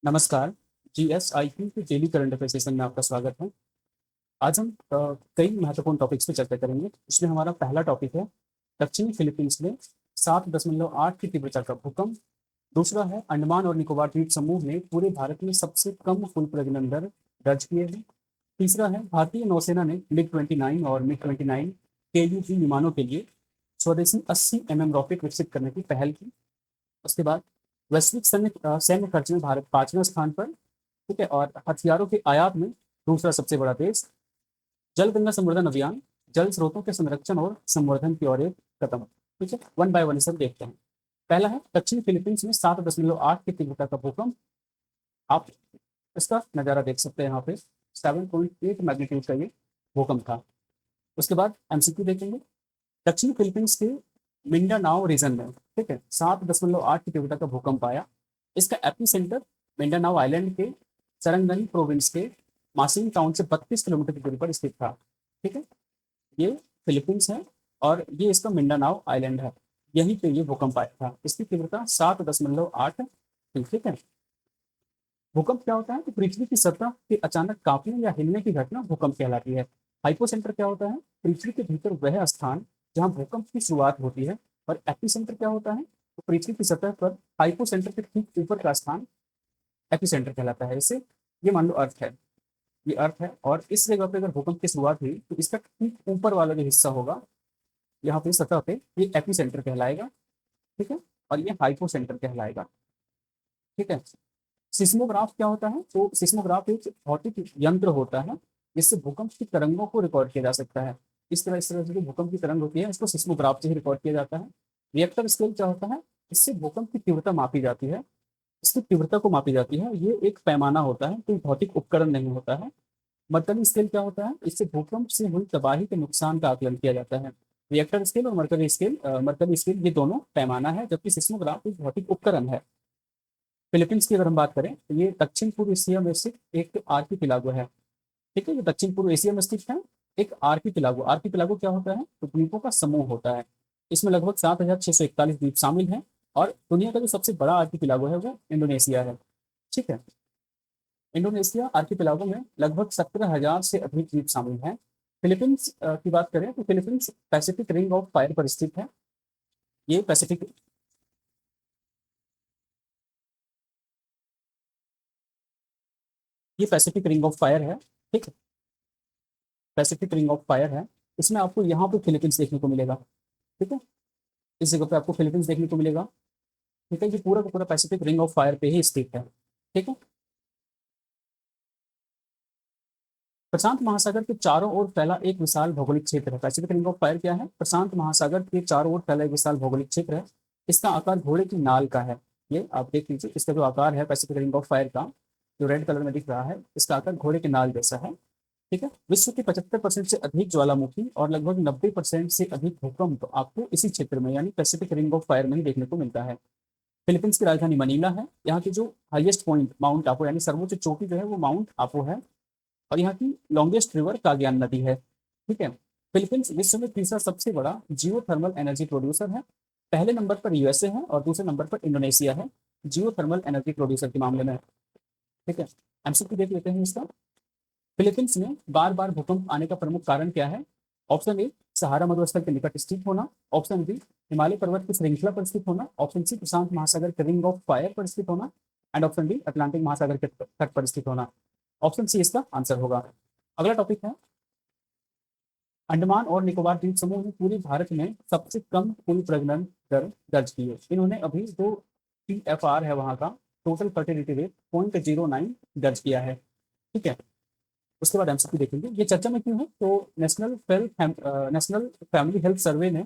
नमस्कार। जीएसआईक्यू के daily current affair session में आपका स्वागत है। आज हम कई महत्वपूर्ण टॉपिक्स पे चर्चा करेंगे। इसमें हमारा पहला टॉपिक है दक्षिणी फिलीपींस में 7.8 की तीव्रता का भूकंप। दूसरा है अंडमान और निकोबार द्वीप समूह ने पूरे भारत में सबसे कम कुल प्रजनन दर दर्ज किए हैं। तीसरा है भारतीय नौसेना ने मिग 29 और मिग 29 केयूवी विमानों के लिए स्वदेशी 80 रॉकेट विकसित करने की पहल की। उसके बाद वैश्विक सैन्य खर्च में भारत 5वें स्थान पर, ठीक है, और हथियारों के आयात में दूसरा सबसे बड़ा देश। जल गंगा संवर्धन अभियान जल स्रोतों के संरक्षण और संवर्धन की ओर एक कदम। ठीक है, वन बाय वन सब देखते हैं। पहला है दक्षिण फिलीपींस में 7.8 की तीव्रता का भूकंप। आप इसका नज़ारा देख सकते हैं यहाँ पे। 7.8 मैग्नीट्यूड का ये भूकंप था। उसके बाद एमसीक्यू देखेंगे। दक्षिण फिलीपींस के मिंडानाओ रीजन में, ठीक है, 7.8 की तीव्रता का भूकंप आया। इसका एपी सेंटर मिंडानाओ आइलैंड के सरंगनी प्रोविंस के मासिंग टाउन से 32 किलोमीटर की दूरी पर स्थित था। ठीक है, ये फिलीपींस है और ये इसका मिंडानाओ आइलैंड है। यहीं पे ये भूकंप आया था। इसकी तीव्रता 7.8 थी। ठीक है, भूकंप क्या होता है? तो पृथ्वी की सतह के अचानक कांपने या हिलने की घटना भूकंप कहलाती है। हाइपोसेंटर क्या होता है? पृथ्वी के भीतर वह स्थान जहां भूकंप की शुरुआत होती है। और एपिसेंटर क्या होता है? तो पृथ्वी की सतह पर हाइपोसेंटर के ठीक ऊपर का स्थान एपिसेंटर कहलाता है। इसे ये मान लो अर्थ है, ये अर्थ है, और इस जगह पे अगर भूकंप की शुरुआत हुई तो इसका ठीक ऊपर वाला जो हिस्सा होगा यहाँ पे सतह पे, ये एपिसेंटर कहलाएगा। ठीक है, और ये हाइपोसेंटर कहलाएगा। ठीक है, सिस्मोग्राफ क्या होता है? तो सिस्मोग्राफ एक भौतिक यंत्र होता है जिससे भूकंप की तरंगों को रिकॉर्ड किया जा सकता है। इस तरह से जो भूकंप की तरंग होती है इसको सिस्मोग्राफ से ही रिकॉर्ड किया जाता है। रिएक्टर स्केल क्या होता है? इससे भूकंप की तीव्रता मापी जाती है। इसकी तीव्रता को मापी जाती है। ये एक पैमाना होता है, कोई भौतिक उपकरण नहीं होता है। मर्करी स्केल क्या होता है? इससे भूकंप से हुई तबाही के नुकसान का आकलन किया जाता है। रिएक्टर स्केल और मर्करी स्केल ये दोनों पैमाना है, जबकि सिस्मोग्राफ एक भौतिक उपकरण है। फिलीपींस की अगर हम बात करें तो ये दक्षिण पूर्व एशिया में स्थित एक आर्किपिलागो है। ठीक है, ये दक्षिण पूर्व एशिया में स्थित है एक आर्किपिलागो। आर्किपिलागो क्या होता है? तो द्वीपों का समूह होता है। इसमें लगभग 7,641 द्वीप शामिल हैं। और दुनिया का जो सबसे बड़ा आर्किपिलागो है वो इंडोनेशिया है। ठीक है, इंडोनेशिया आर्किपिलागो में लगभग 17,000 से अधिक द्वीप शामिल हैं। फिलीपींस की बात करें तो Philippines Pacific ring of fire पर स्थित है। ये पैसिफिक ये पैसिफिक रिंग ऑफ फायर है। ठीक है, पैसिफिक रिंग ऑफ फायर है। इसमें आपको यहाँ पे फिलीपींस देखने को मिलेगा। ठीक है, इस जगह पे आपको फिलीपींस देखने को मिलेगा। ठीक है, ये पूरा का पूरा पैसिफिक रिंग ऑफ फायर पे ही स्थित है। ठीक है, प्रशांत महासागर के चारों ओर फैला एक विशाल भौगोलिक क्षेत्र है। पैसिफिक रिंग ऑफ फायर क्या है? प्रशांत महासागर के चारों ओर फैला एक विशाल भौगोलिक क्षेत्र है। इसका आकार घोड़े की नाल का है। ये आप देख लीजिए, इसका जो आकार है पैसिफिक रिंग ऑफ फायर का, जो रेड कलर में दिख रहा है, इसका आकार घोड़े के नाल जैसा है। ठीक है, विश्व के 75% से अधिक ज्वालामुखी और लगभग 90% से अधिक भूकंप तो आपको इसी क्षेत्र में यानी पैसिफिक रिंग ऑफ फायर में ही देखने को मिलता है। फिलीपींस की राजधानी मनीला है। यहाँ की जो हाईएस्ट पॉइंट माउंट आपो यानी सर्वोच्च चोटी जो है वो माउंट आपो है। और यहाँ की लॉन्गेस्ट रिवर काग्यान नदी है। ठीक है, फिलीपींस विश्व में तीसरा सबसे बड़ा जियो थर्मल एनर्जी प्रोड्यूसर है। पहले नंबर पर यूएसए है और दूसरे नंबर पर इंडोनेशिया है जियो थर्मल एनर्जी प्रोड्यूसर के मामले में। ठीक है, एमसीक्यू देख लेते हैं इसका। फिलीपींस में बार बार भूकंप आने का प्रमुख कारण क्या है? ऑप्शन ए सहारा मरुस्थल के निकट स्थित होना। ऑप्शन बी हिमालय पर्वत की श्रृंखला पर स्थित होना। ऑप्शन सी प्रशांत महासागर के रिंग ऑफ फायर पर स्थित होना। एंड ऑप्शन डी अटलांटिक महासागर के तट पर स्थित होना। ऑप्शन सी इसका आंसर होगा। अगला टॉपिक है अंडमान और निकोबार द्वीप समूह ने पूरे भारत में सबसे कम कुल प्रजनन दर दर्ज की है। इन्होंने अभी जो TFR है वहां का टोटल फर्टिलिटी रेट 0.09 दर्ज किया है। ठीक है, उसके बाद एमसीक्यू देखेंगे। ये चर्चा में क्यों है? तो नेशनल फैमिली हेल्थ सर्वे ने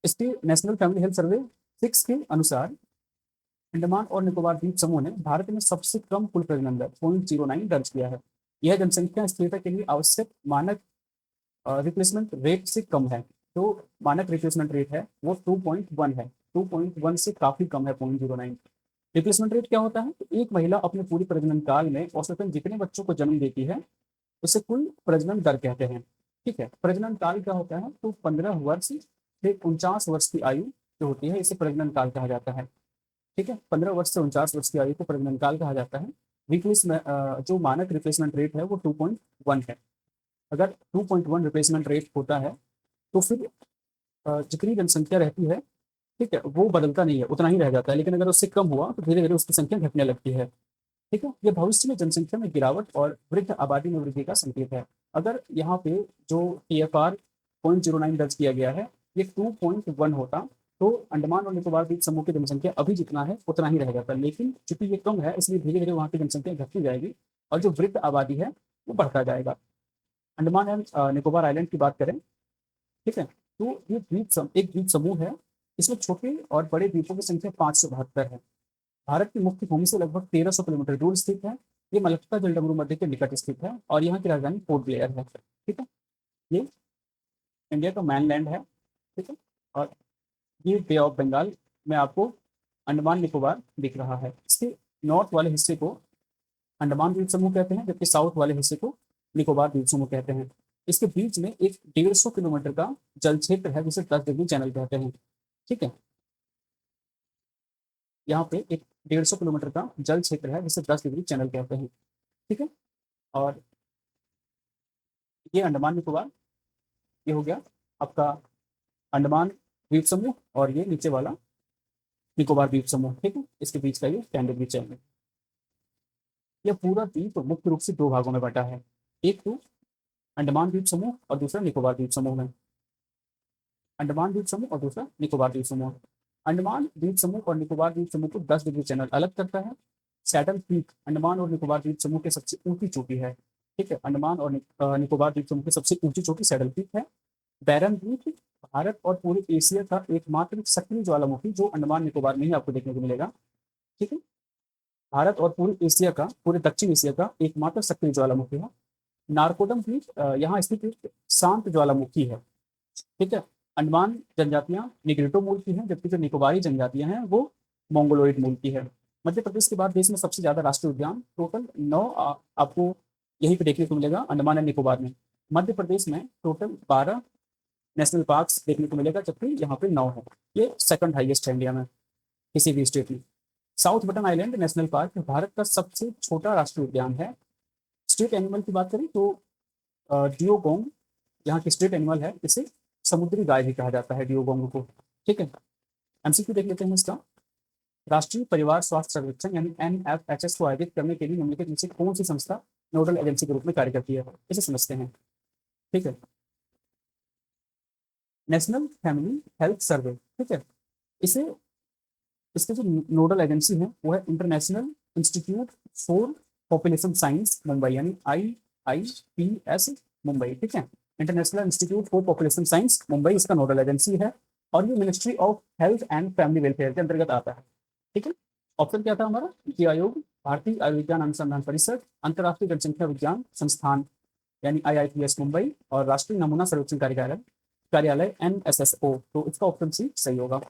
इसके नेशनल फैमिली हेल्थ सर्वे 6 के अनुसार अंडमान और निकोबार द्वीप समूह ने भारत में सबसे कम कुल प्रजनन दर 0.09 दर्ज किया है। यह जनसंख्या स्थिरता के लिए आवश्यक मानक रिप्लेसमेंट रेट से कम है। जो मानक रिप्लेसमेंट रेट है वो 2.1 है। 2.1 से काफी कम है 0.09। रिप्लेसमेंट रेट क्या होता है? तो एक महिला अपने पूरी प्रजनन काल में औसतन जितने बच्चों को जन्म देती है उसे कुल प्रजनन दर कहते हैं। ठीक है, प्रजनन काल क्या होता है? तो 15 वर्ष से 49 वर्ष की आयु जो होती है इसे प्रजनन काल कहा जाता है। ठीक है। 15 वर्ष से 49 वर्ष की आयु को प्रजनन काल कहा जाता है। रिप्लेसमेंट जो मानक रिप्लेसमेंट रेट है वो 2.1 है। अगर 2.1 रिप्लेसमेंट रेट होता है तो फिर जितनी जनसंख्या रहती है, ठीक है, वो बदलता नहीं है, उतना ही रह जाता है। लेकिन अगर उससे कम हुआ तो धीरे धीरे उसकी संख्या घटने लगती है। ठीक है, ये भविष्य में जनसंख्या में गिरावट और वृद्ध आबादी में वृद्धि का संकेत है। अगर यहाँ पे जो TFR 0.09 दर्ज किया गया है, ये 2.1 होता तो अंडमान और निकोबार द्वीप समूह की जनसंख्या अभी जितना है उतना ही रह जाता, लेकिन चूंकि ये कम है इसलिए धीरे धीरे वहाँ की जनसंख्या घटती जाएगी और जो वृद्ध आबादी है वो बढ़ता जाएगा। अंडमान एंड निकोबार आइलैंड की बात करें, ठीक है, तो ये एक द्वीप समूह है। इसमें छोटे और बड़े द्वीपों की संख्या 572 है। भारत की मुख्य भूमि से लगभग 1300 किलोमीटर दूर स्थित है। ये मलक्का जलडमरू मध्य के निकट स्थित है और यहाँ की राजधानी पोर्ट ब्लेयर है। ठीक है, ये इंडिया का मैनलैंड है। ठीक है, और ये बे ऑफ बंगाल में आपको अंडमान निकोबार दिख रहा है। इसके नॉर्थ वाले हिस्से को अंडमान द्वीप समूह कहते हैं, जबकि साउथ वाले हिस्से को निकोबार द्वीप समूह कहते हैं। इसके बीच में एक 150 किलोमीटर का जल क्षेत्र है जिसे 10 डिग्री चैनल कहते हैं। ठीक है, यहाँ पे एक 150 किलोमीटर का जल क्षेत्र है जिसे 10 डिग्री चैनल कहते हैं। ठीक है, और ये अंडमान निकोबार, ये हो गया आपका अंडमान द्वीप समूह, और ये नीचे वाला निकोबार द्वीप समूह। ठीक है, इसके बीच का ये 10 डिग्री चैनल। यह पूरा द्वीप मुख्य रूप से दो भागों में बटा है, एक तो अंडमान द्वीप समूह और दूसरा निकोबार द्वीप समूह में। अंडमान द्वीप समूह और दूसरा निकोबार द्वीप समूह। अंडमान द्वीप समूह और निकोबार द्वीप समूह को 10 डिग्री चैनल अलग करता है। सैडल पीक अंडमान और निकोबार द्वीप समूह की सबसे ऊंची चोटी है। ठीक है, अंडमान और निकोबार द्वीप समूह की सबसे ऊंची चोटी सैडल पीक है। बैरन द्वीप भारत और पूरे एशिया का एकमात्र सक्रिय ज्वालामुखी जो अंडमान निकोबार में ही आपको देखने को मिलेगा। ठीक है, भारत और पूरे एशिया का, पूरे दक्षिण एशिया का एकमात्र सक्रिय ज्वालामुखी है। नारकोडम द्वीप यहाँ स्थित एक शांत ज्वालामुखी है। ठीक है, अंडमान जनजातियां निग्रिटो मूल की हैं, जबकि जो निकोबारी जनजातियां हैं वो मोंगोलोइड मूल की है। मध्य प्रदेश के बाद देश में सबसे ज्यादा राष्ट्रीय उद्यान, टोटल 9 आपको यहीं पे देखने को मिलेगा अंडमान एंड निकोबार में। मध्य प्रदेश में टोटल 12 नेशनल पार्क्स देखने को मिलेगा, जबकि यहाँ पे 9 है। ये सेकंड हाईएस्ट है इंडिया में किसी भी स्टेट में। South button island national park Bharat का सबसे छोटा राष्ट्रीय उद्यान है। स्टेट एनिमल की बात करें तो डियोगोंग यहाँ की स्टेट एनिमल है। इसे समुद्री गाय भी कहा जाता है, डियोगोंग को। ठीक है, MCQ देख लेते हैं इसका। राष्ट्रीय परिवार स्वास्थ्य सर्वेक्षण यानी NFHS को आयोजित करने के लिए निम्नलिखित में से कौन सी संस्था नोडल एजेंसी के रूप में कार्य करती है, इसे समझते हैं। ठीक है, नेशनल फैमिली हेल्थ सर्वे। ठीक है, इसे इसके जो नोडल एजेंसी है वो है international institute for population science Mumbai, यानी IIPS मुंबई। ठीक है, international institute for population science Mumbai इसका नोडल एजेंसी है, और ये ministry of health and family welfare के अंतर्गत आता है। ठीक है, ऑप्शन क्या था हमारा? नीति आयोग, भारतीय आयुर्विज्ञान अनुसंधान परिषद, अंतर्राष्ट्रीय जनसंख्या विज्ञान संस्थान यानी IIPS मुंबई, और राष्ट्रीय नमूना सर्वेक्षण कार्यालय NSSO। तो इसका ऑप्शन सी सही होगा।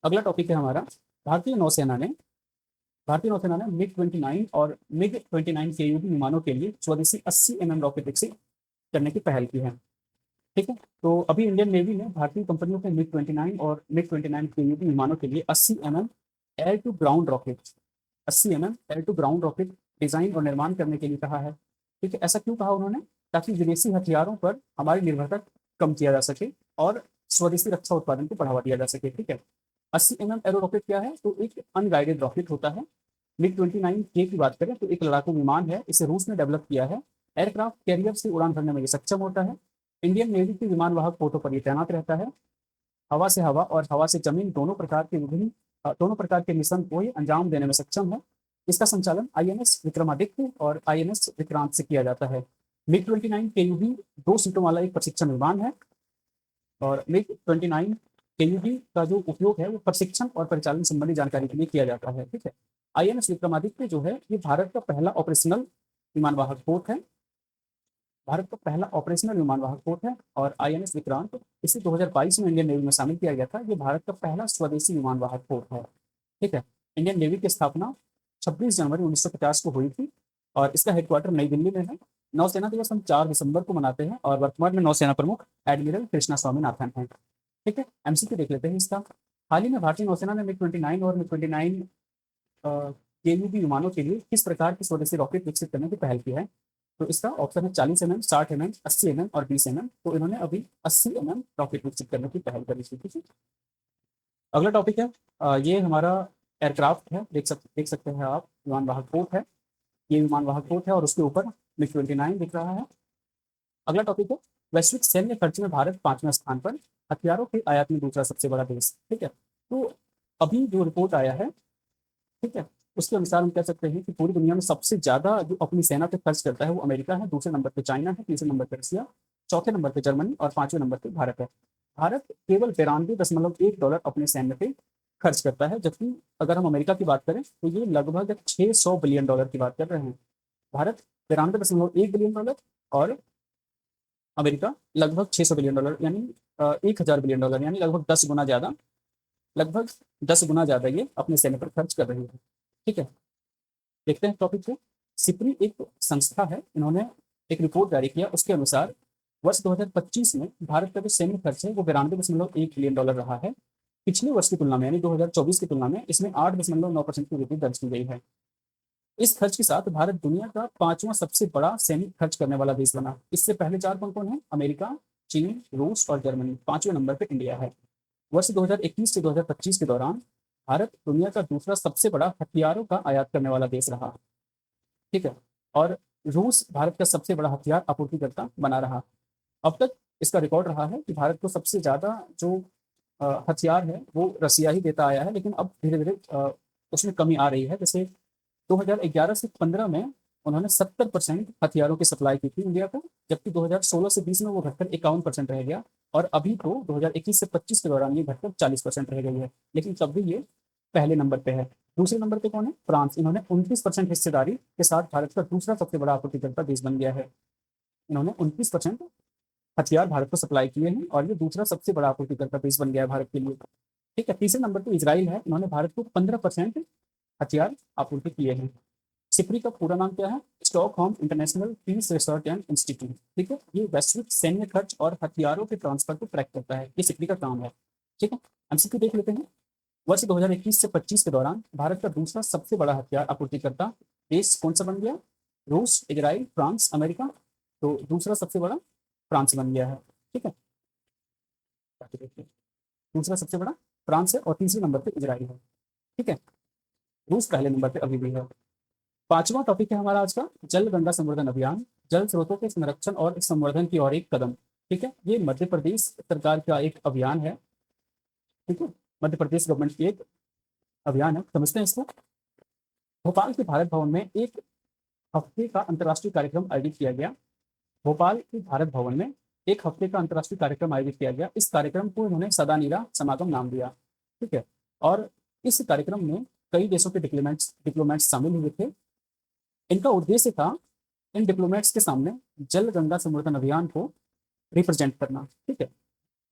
अगला टॉपिक है हमारा, भारतीय नौसेना ने MiG-29 और MiG-29 KUV विमानों के लिए स्वदेशी 80 mm रॉकेट विकसित करने की पहल की है। ठीक है, तो अभी इंडियन नेवी ने भारतीय कंपनियों के MiG-29 और MiG-29 KUV विमानों के लिए 80 mm air to ground rocket, 80 mm air to ground rocket design और निर्माण करने के लिए कहा है। ठीक है, ऐसा क्यों कहा उन्होंने? ताकि विदेशी हथियारों पर हमारी निर्भरता कम किया जा सके और स्वदेशी रक्षा उत्पादन को बढ़ावा दिया जा सके। ठीक है, 80 mm एरो रॉकेट क्या है? तो एक अनगाइडेड रॉकेट होता है। MiG-29K की बात करें तो एक लड़ाकू विमान है, इसे रूस ने डेवलप किया है। एयरक्राफ्ट कैरियर से उड़ान भरने में ये सक्षम होता है। इंडियन नेवी के विमान वाहक पोतों पर यह तैनात रहता है। हवा से हवा और हवा से जमीन दोनों प्रकार के मिशन को ये अंजाम देने में सक्षम है। इसका संचालन INS विक्रमादित्य और INS विक्रांत से किया जाता है। MiG-29 KUV 2 सीटों वाला एक प्रशिक्षण विमान है, और MiG-29 KUV का जो उपयोग है वो प्रशिक्षण और परिचालन संबंधी जानकारी के लिए किया जाता है। ठीक है, INS विक्रमादित्य जो है ये भारत का पहला ऑपरेशनल विमान वाहक पोत है, और INS विक्रांत इसे 2022 में इंडियन नेवी में शामिल किया गया था। ये भारत का पहला स्वदेशी विमान वाहक पोत है। ठीक है, इंडियन नेवी की स्थापना 26 जनवरी 1950 को हुई थी, और इसका हेडक्वार्टर नई दिल्ली में है। नौसेना दिवस हम 4 दिसंबर को मनाते हैं, और वर्तमान में नौसेना प्रमुख एडमिरल कृष्णा स्वामीनाथन हैं। ठीक है, MCQ देख लेते हैं इसका। हाल ही में भारतीय नौसेना ने MiG-29 और MiG-29 केयूबी विमानों के लिए किस प्रकार की स्वदेशी रॉकेट विकसित करने की पहल की है? तो इसका ऑप्शन है 40 mm, 60 mm, 80 mm और 20 mm। तो इन्होंने अभी 80 mm रॉकेट विकसित करने की पहल करी थी। ठीक है, अगला टॉपिक है ये हमारा एयरक्राफ्ट है, देख सकते हैं आप, विमान वाहक पोत है। ये विमान वाहक पोत है और उसके ऊपर MiG-29 दिख रहा है। अगला टॉपिक है वैश्विक सैन्य खर्च में भारत 5वें स्थान पर, हथियारों के आयात में दूसरा सबसे बड़ा देश। ठीक है, तो अभी जो रिपोर्ट आया है, ठीक है, उसके अनुसार हम कह सकते हैं कि पूरी दुनिया में सबसे ज्यादा जो अपनी सेना पे खर्च करता है वो अमेरिका है, दूसरे नंबर पे चाइना है, तीसरे नंबर पे रसिया, चौथे नंबर पे जर्मनी और पांचवें नंबर पे भारत है। भारत केवल 92.1 डॉलर अपने सैन्य पे खर्च करता है, जबकि अगर हम अमेरिका की बात करें तो ये लगभग 600 बिलियन डॉलर की बात कर रहे हैं। भारत 93.1 बिलियन डॉलर और अमेरिका लगभग 600 बिलियन डॉलर, यानी 1000 बिलियन डॉलर, यानी लगभग 10 गुना ज्यादा, लगभग 10 गुना ज्यादा ये अपने सैन्य पर खर्च कर रही है। ठीक है, देखते हैं टॉपिक को। सिप्री एक संस्था है, इन्होंने एक रिपोर्ट जारी किया, उसके अनुसार वर्ष 2025 में भारत का जो सैन्य खर्च है वो 92.1 बिलियन डॉलर रहा है। पिछले वर्ष की तुलना में यानी 2024 की तुलना में इसमें 8.9% की वृद्धि दर्ज की गई है। इस खर्च के साथ भारत दुनिया का पांचवां सबसे बड़ा सैनिक खर्च करने वाला देश बना। इससे पहले चार कौन कौन है? अमेरिका, चीन, रूस और जर्मनी। पांचवें नंबर पर इंडिया है। वर्ष 2021 से 2025 के दौरान भारत दुनिया का दूसरा सबसे बड़ा हथियारों का आयात करने वाला देश रहा। ठीक है, और रूस भारत का सबसे बड़ा हथियार आपूर्तिकर्ता बना रहा। अब तक इसका रिकॉर्ड रहा है कि भारत को सबसे ज्यादा जो हथियार है वो रसिया ही देता आया है, लेकिन अब धीरे धीरे उसमें कमी आ रही है। जैसे 2011 से 15 में उन्होंने 70% हथियारों की सप्लाई की थी इंडिया को, जबकि 2016 से 20 में वो घटकर 51% रह गया, और अभी तो 2021 से 25 के दौरान ये घटकर 40% रह गई है, लेकिन तब भी ये पहले नंबर पे है। दूसरे नंबर पे कौन है? फ्रांस। इन्होंने 29% हिस्सेदारी के साथ भारत का दूसरा सबसे बड़ा आपूर्तिकर्ता देश बन गया है। इन्होंने 29% हथियार भारत को सप्लाई किए हैं और ये दूसरा सबसे बड़ा आपूर्तिकर्ता देश बन गया है भारत के लिए। ठीक है, तीसरे नंबर पे इजराइल है, इन्होंने भारत को 15% हथियार आपूर्ति किए हैं। सिप्री का पूरा नाम क्या है? Stockholm international peace research and institute. ठीक है, ये वैश्विक सैन्य खर्च और हथियारों के ट्रांसफर को ट्रैक करता है, ये सिप्री का काम है। ठीक है, एमसीक्यू देख लेते हैं। वर्ष 2021 से 25 के दौरान भारत का दूसरा सबसे बड़ा हथियार आपूर्तिकर्ता देश कौन सा बन गया? रूस, इजराइल, फ्रांस, अमेरिका। तो दूसरा सबसे बड़ा फ्रांस बन गया है। ठीक है, दूसरा सबसे बड़ा फ्रांस है और तीसरे नंबर पे इजराइल है। ठीक है, रूस पहले नंबर पे अभी भी है। पांचवा टॉपिक है हमारा आज का, जल गंगा संवर्धन अभियान, जल स्रोतों के संरक्षण और संवर्धन की ओर एक कदम। ठीक है, ये मध्य प्रदेश सरकार का एक अभियान है। ठीक है, मध्य प्रदेश गवर्नमेंट की एक अभियान है, समझते हैं इसको। भोपाल के भारत भवन में एक हफ्ते का अंतर्राष्ट्रीय कार्यक्रम आयोजित किया गया। भोपाल के भारत भवन में एक हफ्ते का अंतर्राष्ट्रीय कार्यक्रम आयोजित किया गया। इस कार्यक्रम को उन्होंने सदानीरा समागम नाम दिया। ठीक है, और इस कार्यक्रम में कई देशों के डिप्लोमेट्स शामिल हुए थे। इनका उद्देश्य था इन डिप्लोमेट्स के सामने जल गंगा संवर्धन अभियान को रिप्रेजेंट करना। ठीक है,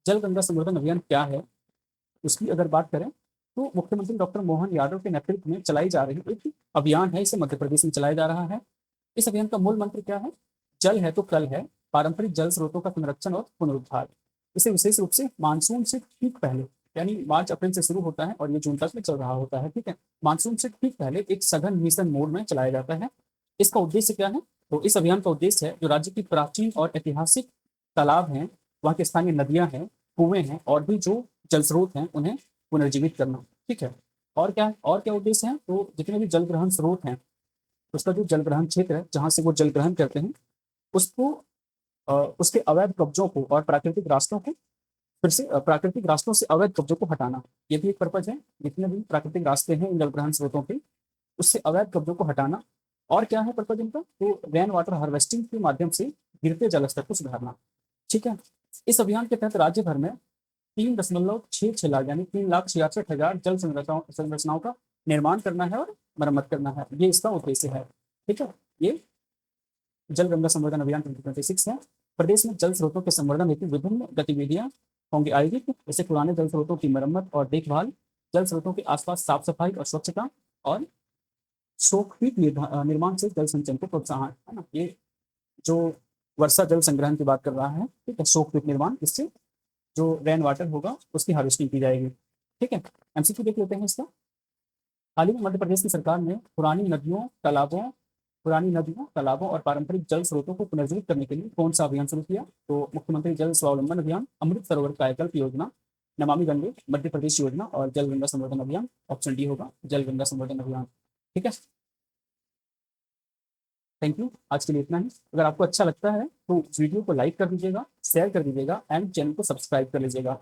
जल गंगा संवर्धन अभियान क्या है उसकी अगर बात करें तो मुख्यमंत्री डॉक्टर मोहन यादव के नेतृत्व में चलाई जा रही एक अभियान है, इसे मध्य प्रदेश में चलाया जा रहा है। इस अभियान का मूल मंत्र क्या है? जल है तो कल है, पारंपरिक जल स्रोतों का संरक्षण और पुनरुद्धार। इसे विशेष रूप से मानसून से ठीक पहले, यानी मार्च अप्रैल से शुरू होता है और ये जून तक में चल रहा होता है। ठीक है, मानसून से ठीक पहले एक सघन मिशन मोड में चलाया जाता है। इसका उद्देश्य क्या है? तो इस अभियान का उद्देश्य है जो राज्य की प्राचीन और ऐतिहासिक तालाब हैं, वहाँ की स्थानीय नदियां हैं, कुएं हैं और भी जो जल स्रोत हैं उन्हें पुनर्जीवित करना। ठीक है, और क्या उद्देश्य है? तो जितने भी जल ग्रहण स्रोत हैं उसका जो जल ग्रहण क्षेत्र है जहाँ से वो जल ग्रहण करते हैं उसको उसके अवैध कब्जों को और प्राकृतिक रास्तों को फिर से प्राकृतिक रास्तों से अवैध कब्जों को हटाना, ये भी एक पर्पज है। जितने भी प्राकृतिक रास्ते हैं इन जल ग्रहण स्रोतों के, उससे अवैध कब्जों को हटाना। और क्या है पर्पज इनका? तो रेन वाटर हार्वेस्टिंग के माध्यम से गिरते जल स्तर को सुधारना। ठीक है, इस अभियान के तहत राज्य भर में 3.66 लाख यानी 3,66,000 जल संरचनाओं का निर्माण करना है और मरम्मत करना है, ये इसका उद्देश्य है। ठीक है, ये जल गंगा संवर्धन अभियान 2026 है। प्रदेश में जल स्रोतों के संवर्धन हेतु विभिन्न गतिविधियां होंगी आयोजित, जैसे पुराने जल स्रोतों की मरम्मत और देखभाल, जल स्रोतों के आसपास साफ सफाई और स्वच्छता, और शोकपीट निर्माण से जल संचयन को प्रोत्साहन, है ना। ये जो वर्षा जल संग्रहण की बात कर रहा है, ठीक है, शोकपीट निर्माण, इससे जो रेन वाटर होगा उसकी हार्वेस्टिंग की जाएगी। ठीक है, एमसीक्यू देख लेते हैं इसका। हाल ही में मध्य प्रदेश की सरकार ने पुरानी नदियों, तालाबों और पारंपरिक जल स्रोतों को पुनर्जीवित करने के लिए कौन सा अभियान शुरू किया? तो मुख्यमंत्री जल स्वावलंबन अभियान, अमृत सरोवर कायाकल्प योजना, नमामि गंगे, मध्य प्रदेश योजना और जल गंगा संवर्धन अभियान। ऑप्शन डी होगा जल गंगा संवर्धन अभियान। ठीक है, थैंक यू। आज के लिए इतना ही। अगर आपको अच्छा लगता है तो वीडियो को लाइक कर दीजिएगा, शेयर कर दीजिएगा एंड चैनल को सब्सक्राइब कर लीजिएगा।